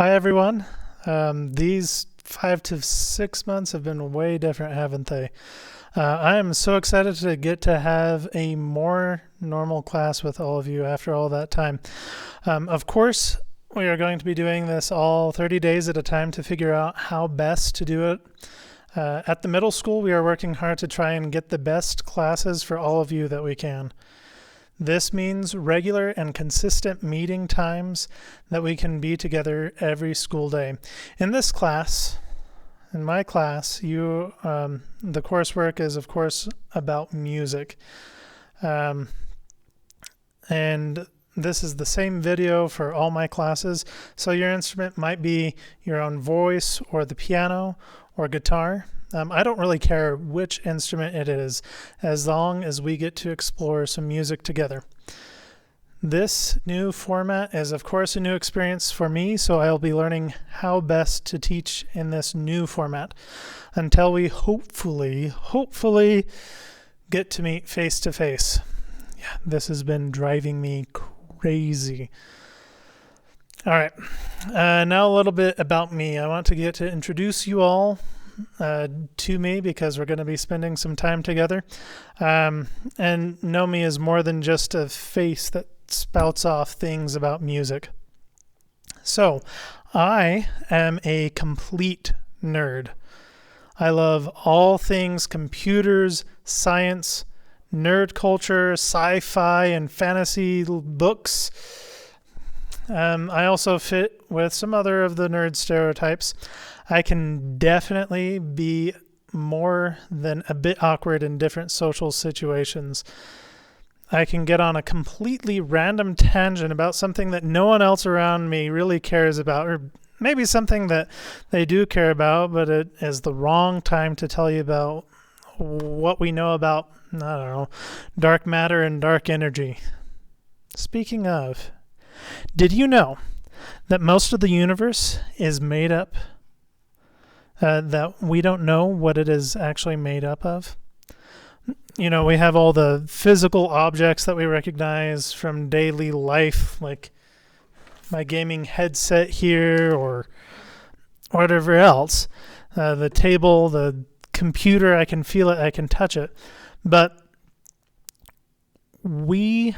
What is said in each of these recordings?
Hi, everyone. These 5 to 6 months have been way different, haven't they? I am so excited to get to have a more normal class with all of you after all that time. Of course, we are going to be doing this all 30 days at a time to figure out how best to do it. At the middle school, we are working hard to try and get the best classes for all of you that we can. This means regular and consistent meeting times that we can be together every school day. In this class, in my class, the coursework is, of course, about music. And this is the same video for all my classes. So your instrument might be your own voice or the piano or guitar. I don't really care which instrument it is, as long as we get to explore some music together. This new format is, of course, a new experience for me, so I'll be learning how best to teach in this new format until we hopefully get to meet face to face. Yeah, this has been driving me crazy. All right, now a little bit about me. I want to get to introduce you all to me, because we're going to be spending some time together, and know me as more than just a face that spouts off things about music. So I am a complete nerd. I love all things computers, science, nerd culture, sci-fi, and fantasy books. I also fit with some other of the nerd stereotypes. I can definitely be more than a bit awkward in different social situations. I can get on a completely random tangent about something that no one else around me really cares about, or maybe something that they do care about, but it is the wrong time to tell you about what we know about, I don't know, dark matter and dark energy. Speaking of, did you know that most of the universe is made up, that we don't know what it is actually made up of? You know, we have all the physical objects that we recognize from daily life, like my gaming headset here or whatever else. The table, the computer, I can feel it, I can touch it. But we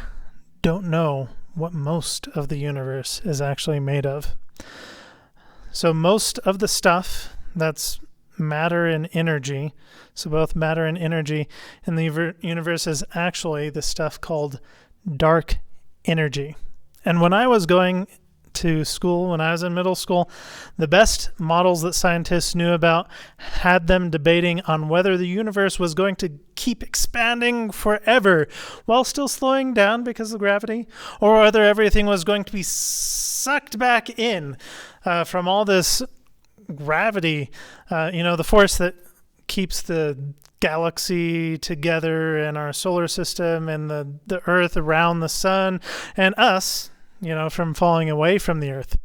don't know what most of the universe is actually made of. So most of the stuff that's matter and energy, so both matter and energy in the universe, is actually the stuff called dark energy. And when I was going to school, when I was in middle school, the best models that scientists knew about had them debating on whether the universe was going to keep expanding forever while still slowing down because of gravity, or whether everything was going to be sucked back in from all this gravity, the force that keeps the galaxy together and our solar system and the Earth around the sun and us, from falling away from the Earth.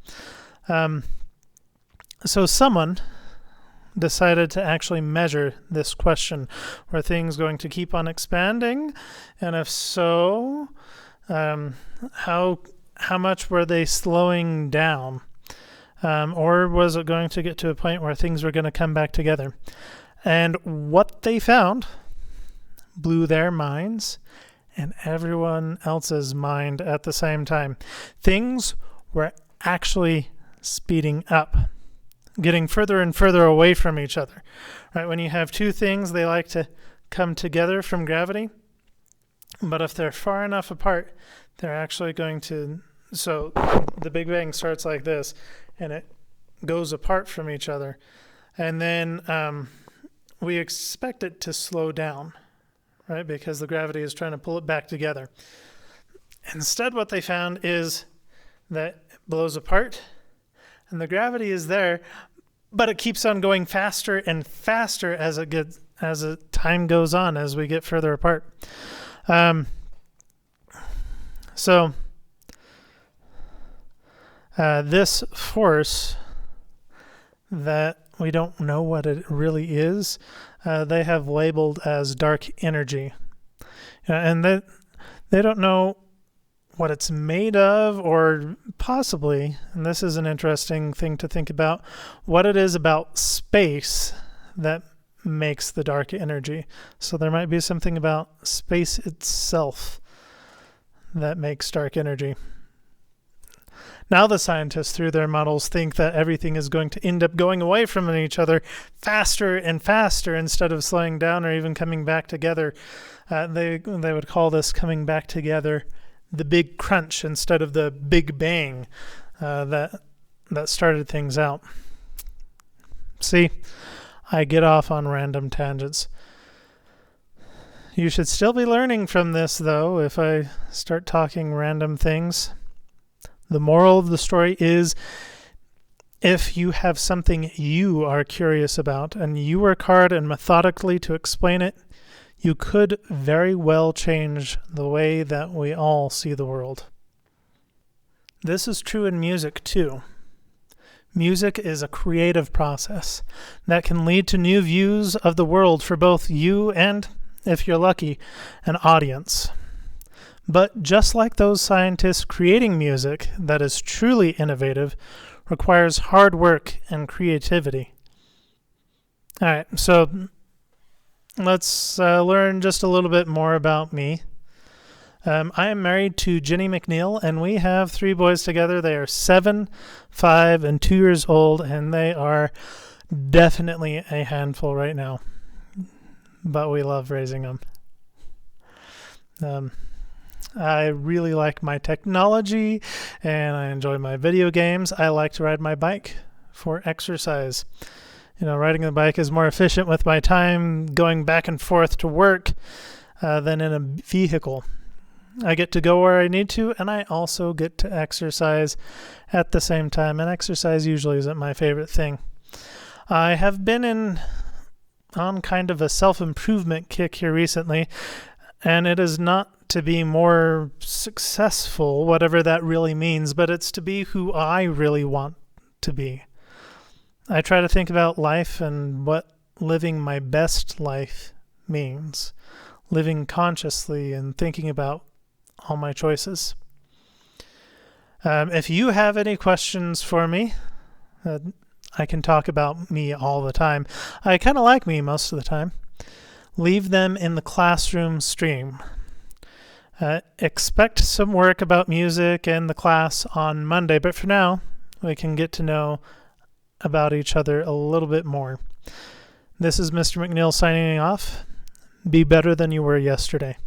So someone decided to actually measure this question. Were things going to keep on expanding? And if so, how much were they slowing down? Or was it going to get to a point where things were going to come back together? And what they found blew their minds and everyone else's mind at the same time. Things were actually speeding up, getting further and further away from each other. Right? When you have two things, they like to come together from gravity. But if they're far enough apart, they're actually going to... So the Big Bang starts like this, and it goes apart from each other. And then we expect it to slow down, right? Because the gravity is trying to pull it back together. Instead, what they found is that it blows apart, and the gravity is there, but it keeps on going faster and faster as time goes on, as we get further apart. This force that we don't know what it really is, they have labeled as dark energy. And they don't know what it's made of, or possibly, and this is an interesting thing to think about, what it is about space that makes the dark energy. So there might be something about space itself that makes dark energy. Now the scientists, through their models, think that everything is going to end up going away from each other faster and faster instead of slowing down or even coming back together. They would call this coming back together the big crunch instead of the big bang that started things out. See, I get off on random tangents. You should still be learning from this, though, if I start talking random things. The moral of the story is, if you have something you are curious about and you work hard and methodically to explain it, you could very well change the way that we all see the world. This is true in music, too. Music is a creative process that can lead to new views of the world for both you and, if you're lucky, an audience. But just like those scientists, creating music that is truly innovative requires hard work and creativity. All right, so let's learn just a little bit more about me. I am married to Jenny McNeill, and we have 3 boys together. They are 7, 5, and 2 years old, and they are definitely a handful right now. But we love raising them. I really like my technology, and I enjoy my video games. I like to ride my bike for exercise. Riding the bike is more efficient with my time going back and forth to work than in a vehicle. I get to go where I need to, and I also get to exercise at the same time, and exercise usually isn't my favorite thing. I have been on kind of a self-improvement kick here recently, and it is not to be more successful, whatever that really means, but it's to be who I really want to be. I try to think about life and what living my best life means, living consciously and thinking about all my choices. If you have any questions for me, I can talk about me all the time. I kind of like me most of the time. Leave them in the classroom stream. Expect some work about music in the class on Monday, but for now, we can get to know about each other a little bit more. This is Mr. McNeill signing off. Be better than you were yesterday.